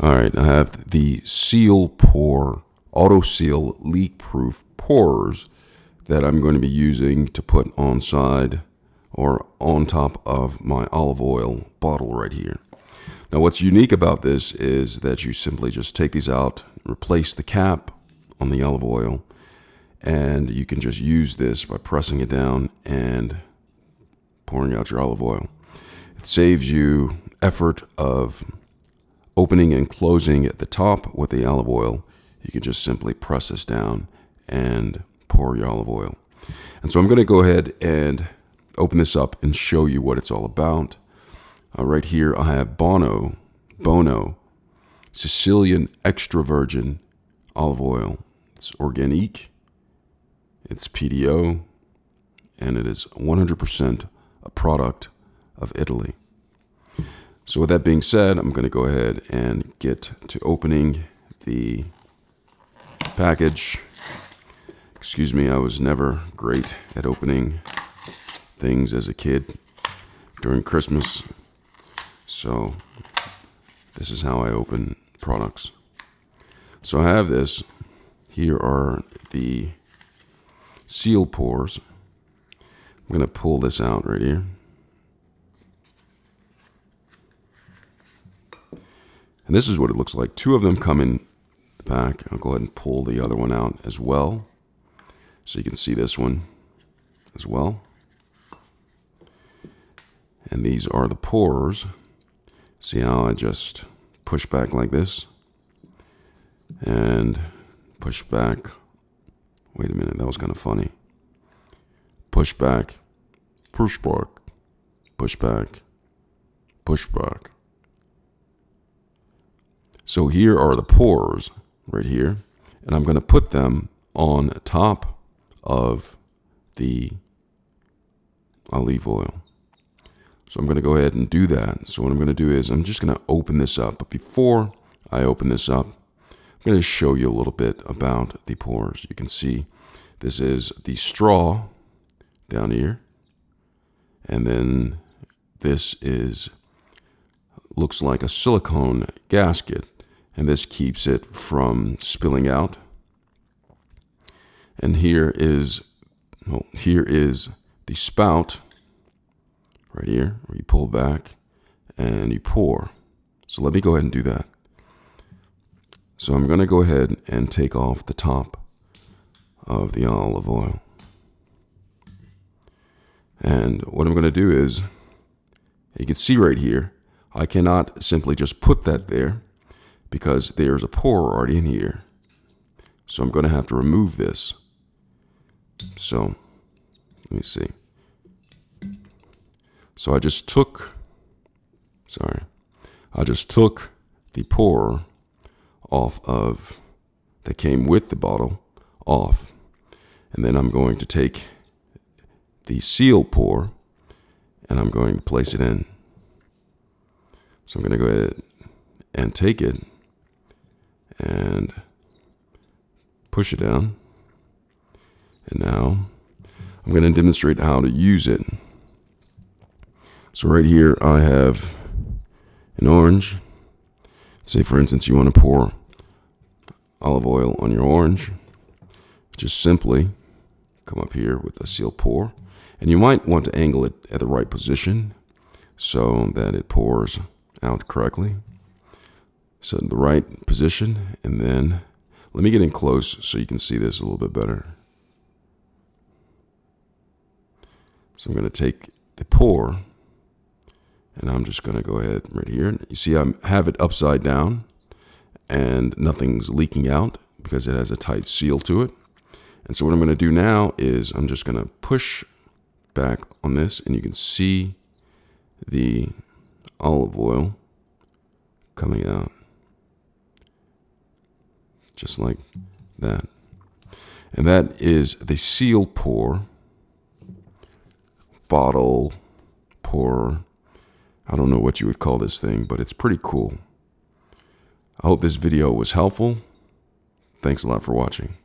All right, I have the SealPour Auto Seal leak-proof pourers that I'm going to be using to put on side or on top of my olive oil bottle right here. Now what's unique about this is that you simply just take these out, replace the cap on the olive oil, and you can just use this by pressing it down and pouring out your olive oil. It saves you effort of opening and closing at the top with the olive oil. You can just simply press this down and pour your olive oil. And so I'm going to go ahead and open this up and show you what it's all about. Right here I have Bono Sicilian extra virgin olive oil. It's organique, it's PDO, and it is 100% a product of Italy. So with that being said, I'm going to go ahead and get to opening the package. Excuse me, I was never great at opening things as a kid during Christmas. So this is how I open products. So I have this. Here are the SealPours. I'm going to pull this out right here. And this is what it looks like. Two of them come in the pack. I'll go ahead and pull the other one out as well, so you can see this one as well. And these are the pourers. See how I just push back like this and push back. Wait a minute, that was kind of funny. Push back, push back, push back, push back. So here are the pourers right here, and I'm going to put them on top of the olive oil. So I'm going to go ahead and do that. So what I'm going to do is I'm just going to open this up. But before I open this up, I'm going to show you a little bit about the pourers. You can see this is the straw down here, and then this looks like a silicone gasket, and this keeps it from spilling out. And here is the spout right here, where you pull back and you pour. So let me go ahead and do that. So I'm going to go ahead and take off the top of the olive oil. And what I'm going to do is, you can see right here, I cannot simply just put that there because there's a pour already in here. So I'm going to have to remove this. So let me see. So I just took the pour off of that came with the bottle off, and then I'm going to take the SealPour and I'm going to place it in. So I'm going to go ahead and take it and push it down, and now I'm going to demonstrate how to use it. So right here I have an orange. Say for instance you want to pour olive oil on your orange. Just simply come up here with a SealPour, and you might want to angle it at the right position so that it pours out correctly. So in the right position, and then let me get in close so you can see this a little bit better. So I'm going to take the pour, and I'm just going to go ahead right here. You see I have it upside down and nothing's leaking out because it has a tight seal to it. And so what I'm going to do now is I'm just going to push back on this, and you can see the olive oil coming out just like that. And that is the SealPour bottle pour. I don't know what you would call this thing, but it's pretty cool. I hope this video was helpful. Thanks a lot for watching.